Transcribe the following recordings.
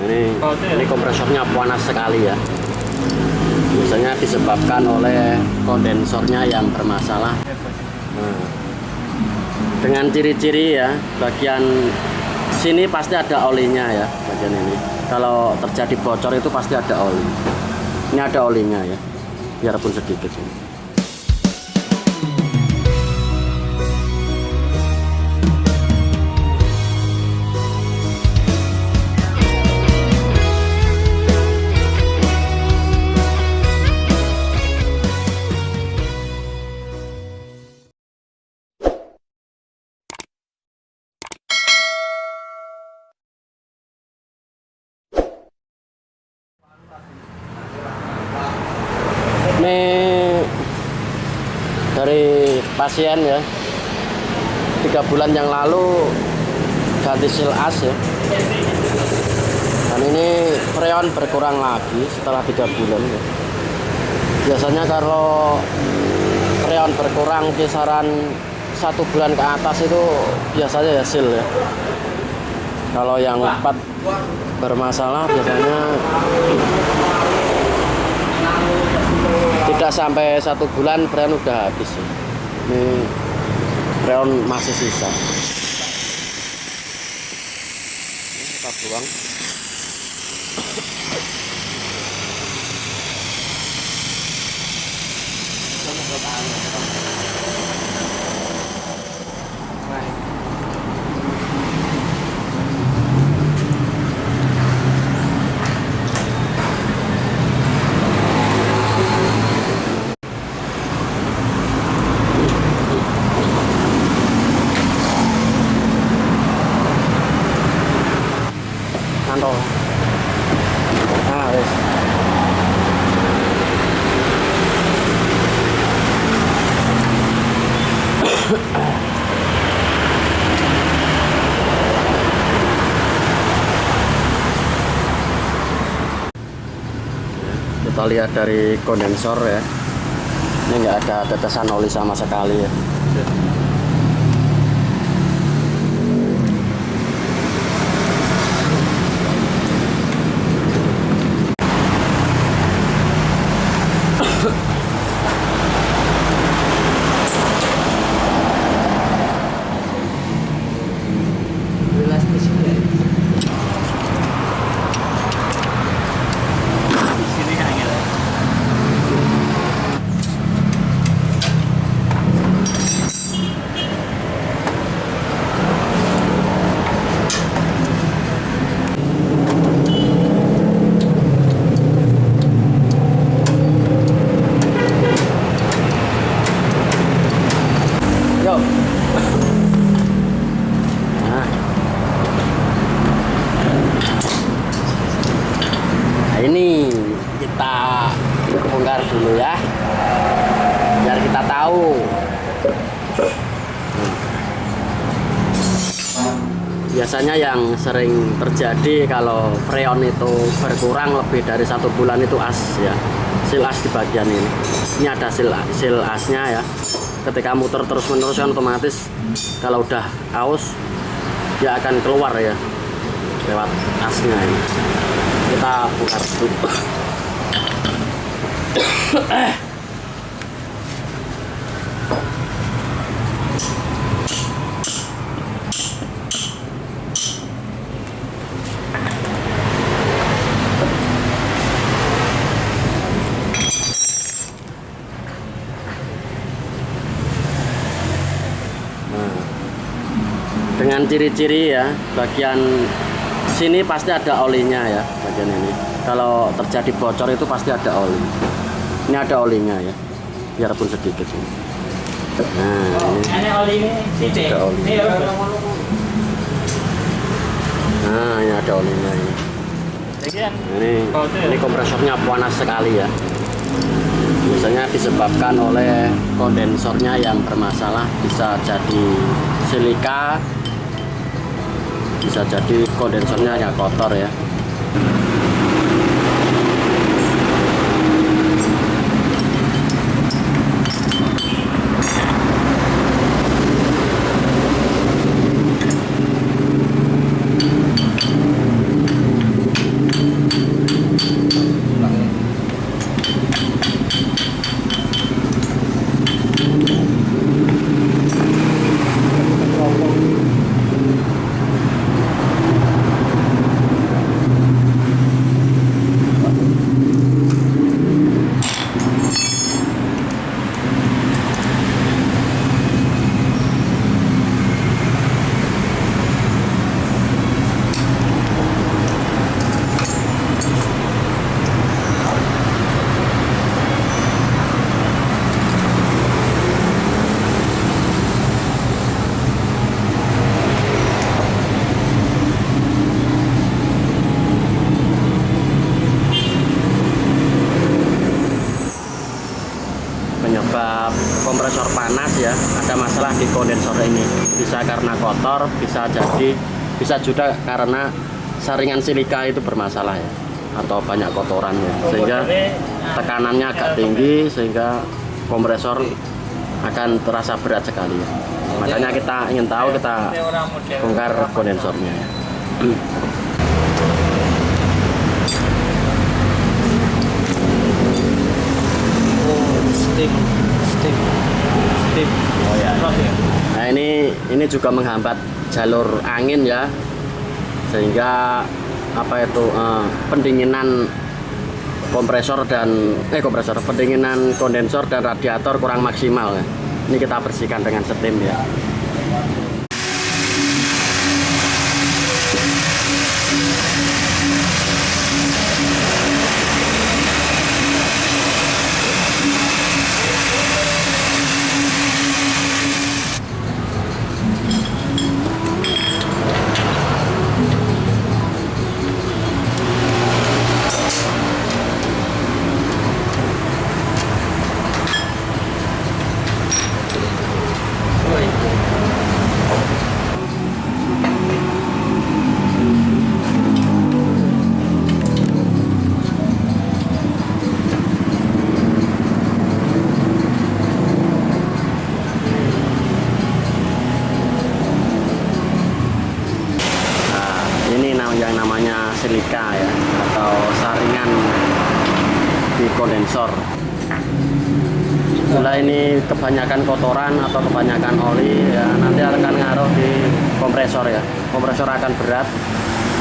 Ini kompresornya panas sekali ya. Biasanya disebabkan oleh kondensornya yang bermasalah. Nah, dengan ciri-ciri ya, bagian sini pasti ada olinya ya, bagian ini. Kalau terjadi bocor itu pasti ada oli. Ini ada olinya ya, biarpun sedikit. Ini dari pasien ya, 3 bulan yang lalu ganti sil as ya, dan ini freon berkurang lagi setelah 3 bulan ya. Biasanya kalau freon berkurang kisaran 1 bulan ke atas itu biasanya ya sil ya. Kalau yang 4 bermasalah biasanya tidak sampai 1 bulan freon udah habis ya. Ini freon masih sisa. Kita buang. Kantong. Nah, wes. Kita lihat dari kondensor ya. Ini nggak ada tetesan oli sama sekali ya. Nah, ini kita bongkar dulu ya, biar kita tahu. Biasanya yang sering terjadi kalau freon itu berkurang lebih dari 1 bulan itu as ya, sil as di bagian ini. Ini ada sil asnya ya. Ketika muter terus-menerus kan otomatis kalau udah aus dia akan keluar ya lewat asnya ini. Kita bongkar dulu. Dengan ciri-ciri ya, bagian sini pasti ada olinya ya, bagian ini. Kalau terjadi bocor itu pasti ada oli. Ini ada olinya ya, biarpun sedikit. Nah, ini oli ini ada oli. Nah, ini ada olinya ini. Ini kompresornya panas sekali ya. Biasanya disebabkan oleh kondensornya yang bermasalah, bisa jadi silika, bisa jadi kondensornya yang kotor ya. kompresor panas ya, ada masalah di kondensor ini. Bisa karena kotor, bisa juga karena saringan silika itu bermasalah ya, atau banyak kotoran ya, sehingga tekanannya agak tinggi, sehingga kompresor akan terasa berat sekali ya. Makanya kita ingin tahu, kita bongkar kondensornya ya. Steam. Oh ya. Nah ini juga menghambat jalur angin ya, sehingga pendinginan pendinginan kondensor dan radiator kurang maksimal ya. Ini kita bersihkan dengan steam ya. Yang namanya silika ya, atau saringan di kondensor. Setelah ini kebanyakan kotoran atau kebanyakan oli ya, nanti akan ngaruh di kompresor ya. Kompresor akan berat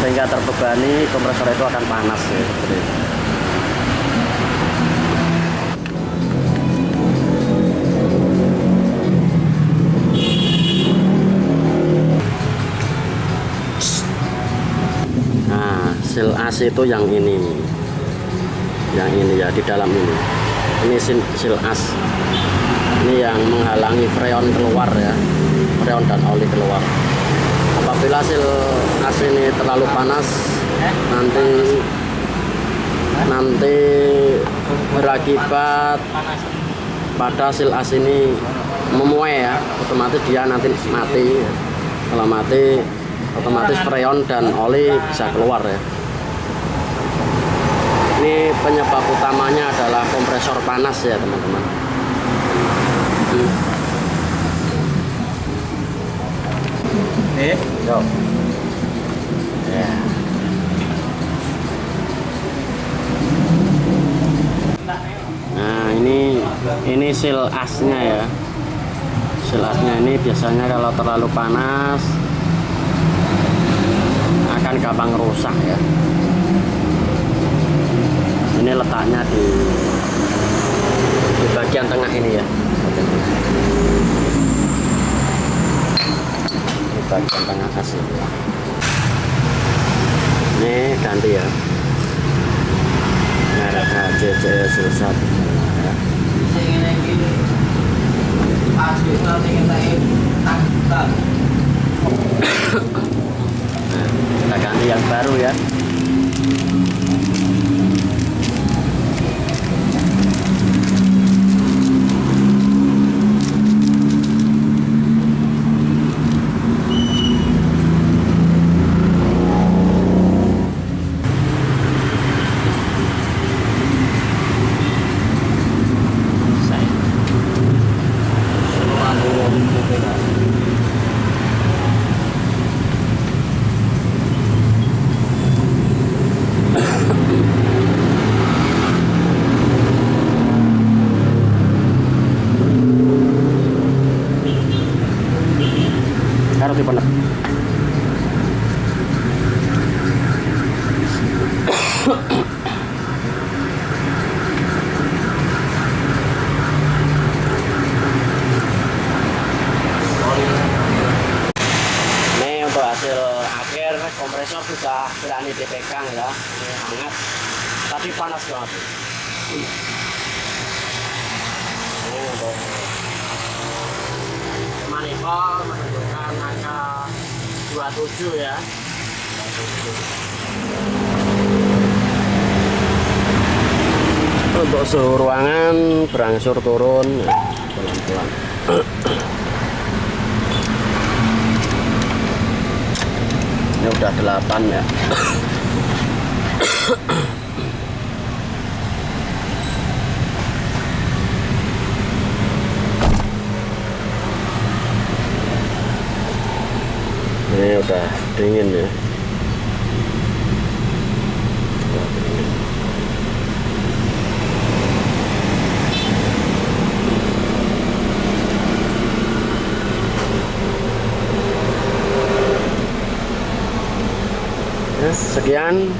sehingga terbebani, kompresor itu akan panas ya, seperti itu. Sil as itu yang ini ya, di dalam ini sil as ini yang menghalangi freon keluar ya, freon dan oli keluar. Apabila sil as ini terlalu panas, nanti berakibat pada sil as ini memuai ya, otomatis dia nanti mati. Kalau mati, otomatis freon dan oli bisa keluar ya. Ini penyebab utamanya adalah kompresor panas ya teman-teman. Yo. Ya. Nah ini sil asnya ya. Sil asnya ini biasanya kalau terlalu panas akan gampang rusak ya. Ini letaknya di bagian tengah ini ya. Di bagian tengah kasih. Ini ganti ya. Mereknya CCS 1 ya. Nah, kita ganti yang baru ya. Harus dipenuh. Ini untuk hasil akhir, kompresor sudah berani dipegang ya. Ini hangat, tapi panas banget. Ini untuk manifold menunjukkan angka 27 ya. 27. Untuk suhu ruangan berangsur turun ya. Ini udah 8 ya. Ini udah dingin ya. Udah dingin. Ya, sekian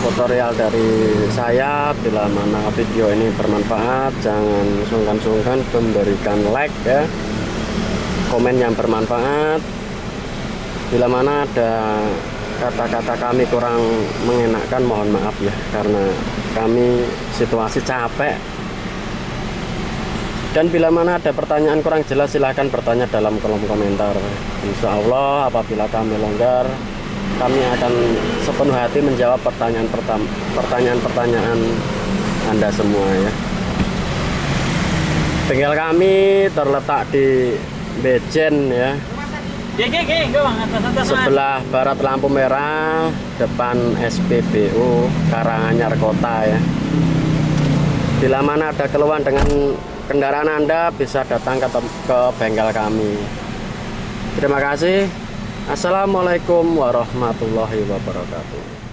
tutorial dari saya. Bila mana video ini bermanfaat, jangan sungkan-sungkan memberikan like ya, komen yang bermanfaat. Bila mana ada kata-kata kami kurang mengenakan, mohon maaf ya, karena kami situasi capek. Dan bila mana ada pertanyaan kurang jelas, silahkan bertanya dalam kolom komentar. Insya Allah apabila kami longgar, kami akan sepenuh hati menjawab pertanyaan-pertanyaan Anda semua ya. Bengkel kami terletak di Bejen ya, sebelah barat lampu merah, depan SPBU Karanganyar Kota ya. Bila mana ada keluhan dengan kendaraan Anda, bisa datang ke bengkel kami. Terima kasih. Assalamualaikum warahmatullahi wabarakatuh.